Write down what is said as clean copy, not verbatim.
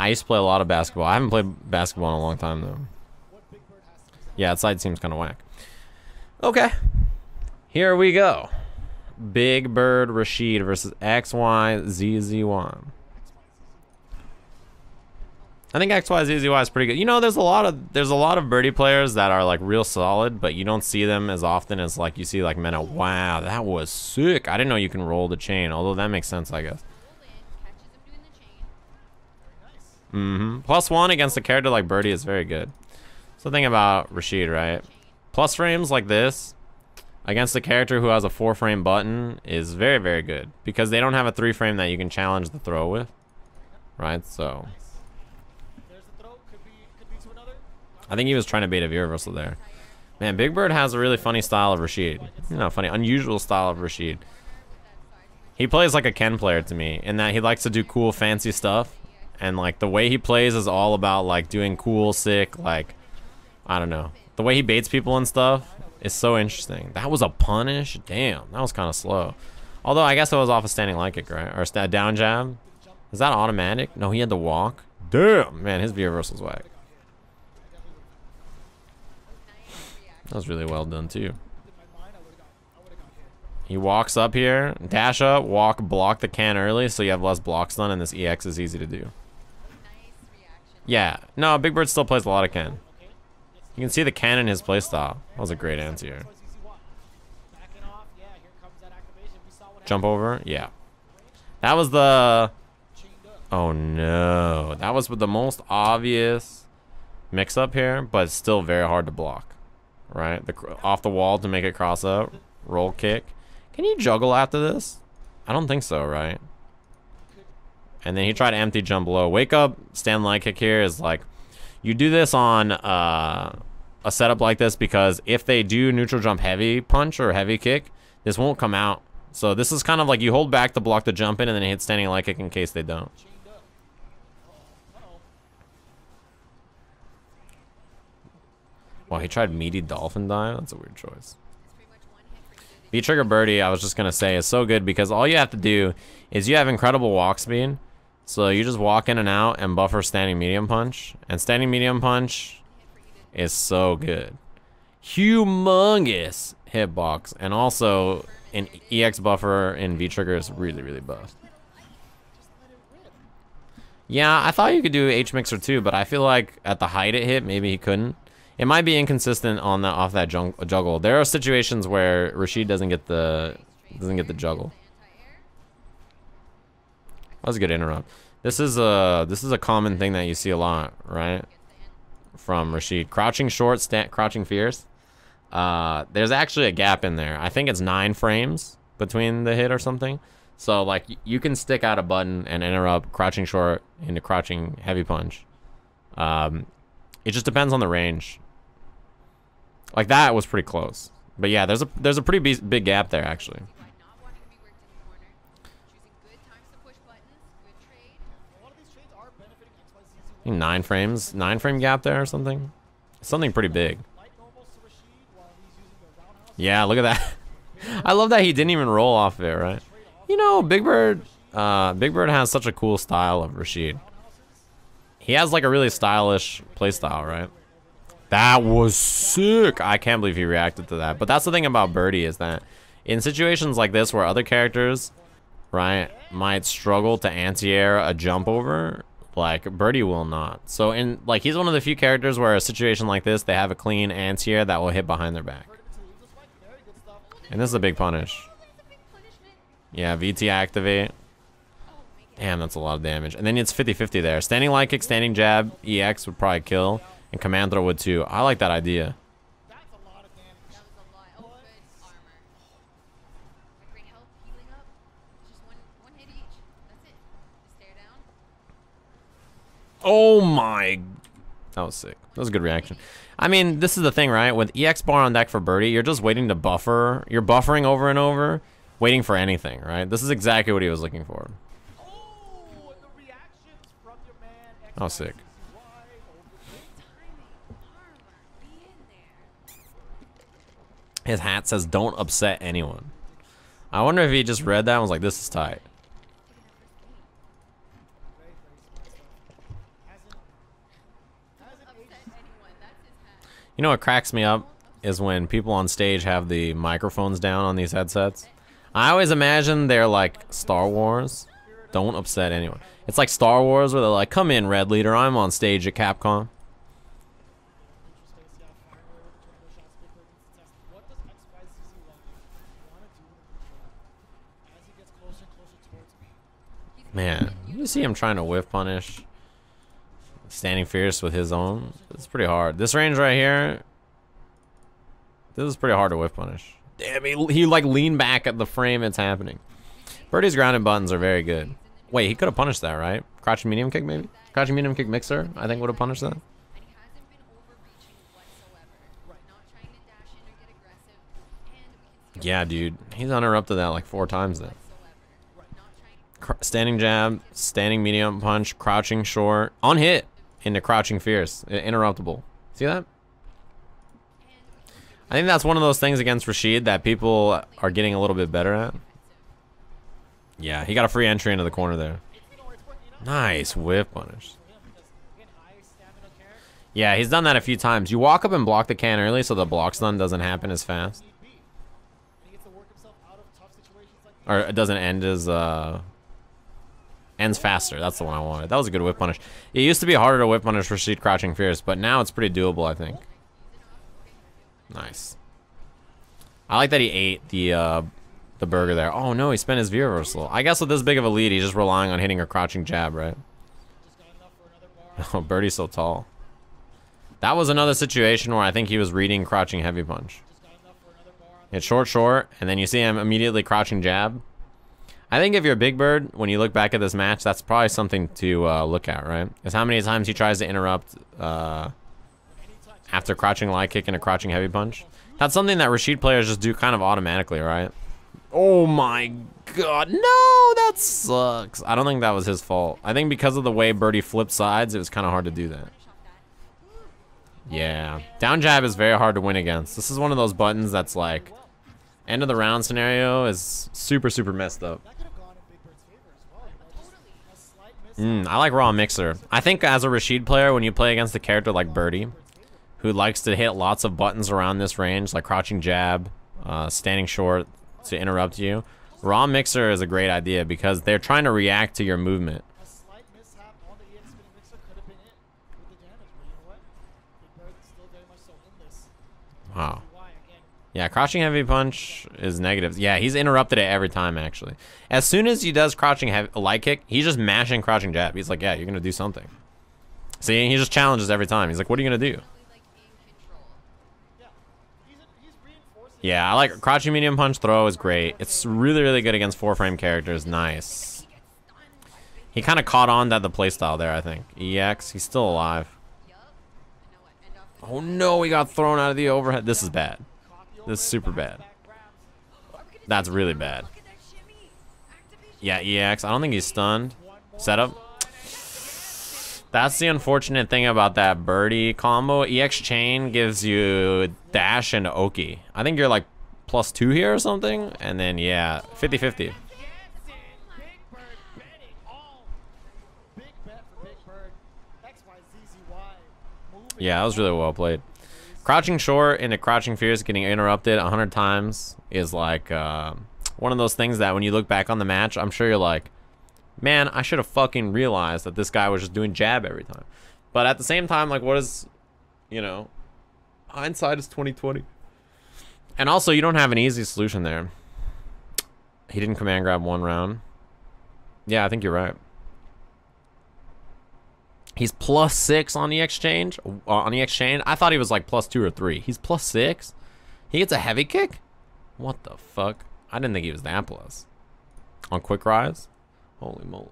I used to play a lot of basketball. I haven't played basketball in a long time though. Yeah, that side seems kind of whack. Okay, here we go. Big Bird Rashid versus XYZZY. I think XYZZY is pretty good. You know, there's a lot of birdie players that are like real solid, but you don't see them as often as like you see like Mena. Wow, that was sick. I didn't know you can roll the chain, although that makes sense, I guess. +1 against a character like Birdie is very good. So the thing about Rashid, right? Plus frames like this against a character who has a 4-frame button is very, very good because they don't have a 3-frame that you can challenge the throw with, right? So I think he was trying to bait a V reversal there. Man, Big Bird has a really funny style of Rashid. You know, funny, unusual style of Rashid. He plays like a Ken player to me in that he likes to do cool, fancy stuff. And like the way he plays is all about like doing cool, sick, like, I don't know. The way he baits people and stuff is so interesting. That was a punish? Damn, that was kind of slow. Although I guess it was off a standing leg kick, right? Or a down jab. Is that automatic? No, he had to walk. Damn, man, his V reversal's whack. That was really well done too. He walks up here, dash up, walk, block the can early so you have less block stun, and this EX is easy to do. Yeah, no, Big Bird still plays a lot of Ken. You can see the Ken in his playstyle. That was a great answer here. Jump over, yeah. That was the... Oh no, that was the most obvious mix-up here, but it's still very hard to block. Right, off the wall to make it cross up, roll kick. Can you juggle after this? I don't think so, right? And then he tried empty jump low. Wake up, stand leg kick here is like, you do this on a setup like this because if they do neutral jump heavy punch or heavy kick, this won't come out. So this is kind of like you hold back to block the jump in and then hit standing leg kick in case they don't. Wow, he tried meaty dolphin dive? That's a weird choice. V-trigger birdie, I was just gonna say, is so good because all you have to do is you have incredible walk speed. So you just walk in and out and buffer standing medium punch. And standing medium punch is so good. Humongous hitbox. And also an EX buffer in V-trigger is really, really buff. Yeah, I thought you could do H-mixer too, but I feel like at the height it hit, maybe he couldn't. It might be inconsistent on that off that juggle. There are situations where Rashid doesn't get the juggle. That was a good interrupt. This is a common thing that you see a lot, right? From Rashid, crouching short, crouching fierce. There's actually a gap in there. I think it's 9 frames between the hit or something. So like you can stick out a button and interrupt crouching short into crouching heavy punch. It just depends on the range. Like that was pretty close. But yeah, there's a pretty big gap there actually. 9 frames, 9-frame gap there or something. Something pretty big. Yeah, look at that. I love that he didn't even roll off of it, right? You know, Big Bird has such a cool style of Rashid. He has like a really stylish playstyle, right? That was sick. I can't believe he reacted to that. But that's the thing about Birdie is that in situations like this where other characters, right, might struggle to anti-air a jump over, like Birdie will not. So in like he's one of the few characters where a situation like this, they have a clean anti-air that will hit behind their back. And this is a big punish. Yeah, VT activate. Damn, that's a lot of damage. And then it's 50-50 there. Standing leg kick, standing jab, EX would probably kill. And command throw would too. I like that idea. Oh my. That was sick. That was a good reaction. I mean, this is the thing, right? With EX bar on deck for Birdie, you're just waiting to buffer. You're buffering over and over, waiting for anything, right? This is exactly what he was looking for. Oh, sick. His hat says, "Don't upset anyone." I wonder if he just read that and was like, "This is tight." You know what cracks me up is when people on stage have the microphones down on these headsets. I always imagine they're like Star Wars. Don't upset anyone. It's like Star Wars where they're like, come in, Red Leader, I'm on stage at Capcom. Man, you see him trying to whiff punish. Standing fierce with his own. It's pretty hard. This range right here, this is pretty hard to whiff punish. Damn, he like leaned back at the frame it's happening. Birdie's grounded buttons are very good. Wait, he could have punished that, right? Crouching medium kick, maybe? Crouching medium kick mixer, I think would have punished that. Yeah, dude. He's uninterrupted that like 4 times then. Standing jab, standing medium punch, crouching short, on hit into crouching fierce, interruptible. See that? I think that's one of those things against Rashid that people are getting a little bit better at. Yeah, he got a free entry into the corner there. Nice whip punish. Yeah, he's done that a few times. You walk up and block the can early so the block stun doesn't happen as fast. Or it doesn't end as, ends faster. That's the one I wanted. That was a good whip punish. It used to be harder to whip punish Rashid crouching fierce, but now it's pretty doable, I think. Nice. I like that he ate the burger there. Oh no, he spent his V reversal. I guess with this big of a lead, he's just relying on hitting a crouching jab, right? Oh, Birdie's so tall. That was another situation where I think he was reading crouching heavy punch. Hit short, and then you see him immediately crouching jab. I think if you're Big Bird, when you look back at this match, that's probably something to look at, right? Is how many times he tries to interrupt after crouching light kick and a crouching heavy punch. That's something that Rashid players just do kind of automatically, right? Oh my god, no, that sucks. I don't think that was his fault. I think because of the way Birdie flipped sides, it was kind of hard to do that. Yeah, down jab is very hard to win against. This is one of those buttons that's like, end of the round scenario is super, super messed up. I like raw mixer. I think as a Rashid player, when you play against a character like Birdie, who likes to hit lots of buttons around this range, like crouching jab, standing short to interrupt you, raw mixer is a great idea because they're trying to react to your movement. Wow. Yeah, crouching heavy punch is negative. Yeah, he's interrupted it every time, actually. As soon as he does crouching heavy light kick, he's just mashing crouching jab. He's like, yeah, you're going to do something. See, he just challenges every time. He's like, what are you going to do? Yeah, I like crouching medium punch throw is great. It's really, really good against 4-frame characters. Nice. He kind of caught on that the playstyle there, I think. EX, he's still alive. Oh no, he got thrown out of the overhead. This is bad. This is super bad. That's really bad. Yeah, EX. I don't think he's stunned. Setup. That's the unfortunate thing about that Birdie combo. EX chain gives you dash and Oki. I think you're like +2 here or something. And then, yeah, 50-50. Yeah, that was really well played. Crouching short into crouching fierce, getting interrupted 100 times is like one of those things that when you look back on the match, I'm sure you're like, man, I should have fucking realized that this guy was just doing jab every time. But at the same time, like, what is, you know, hindsight is 20/20. And also, you don't have an easy solution there. He didn't command grab 1 round. Yeah, I think you're right. He's +6 on the exchange. On the exchange, I thought he was like +2 or 3. He's +6. He gets a heavy kick. What the fuck? I didn't think he was that plus. On quick rise. Holy moly.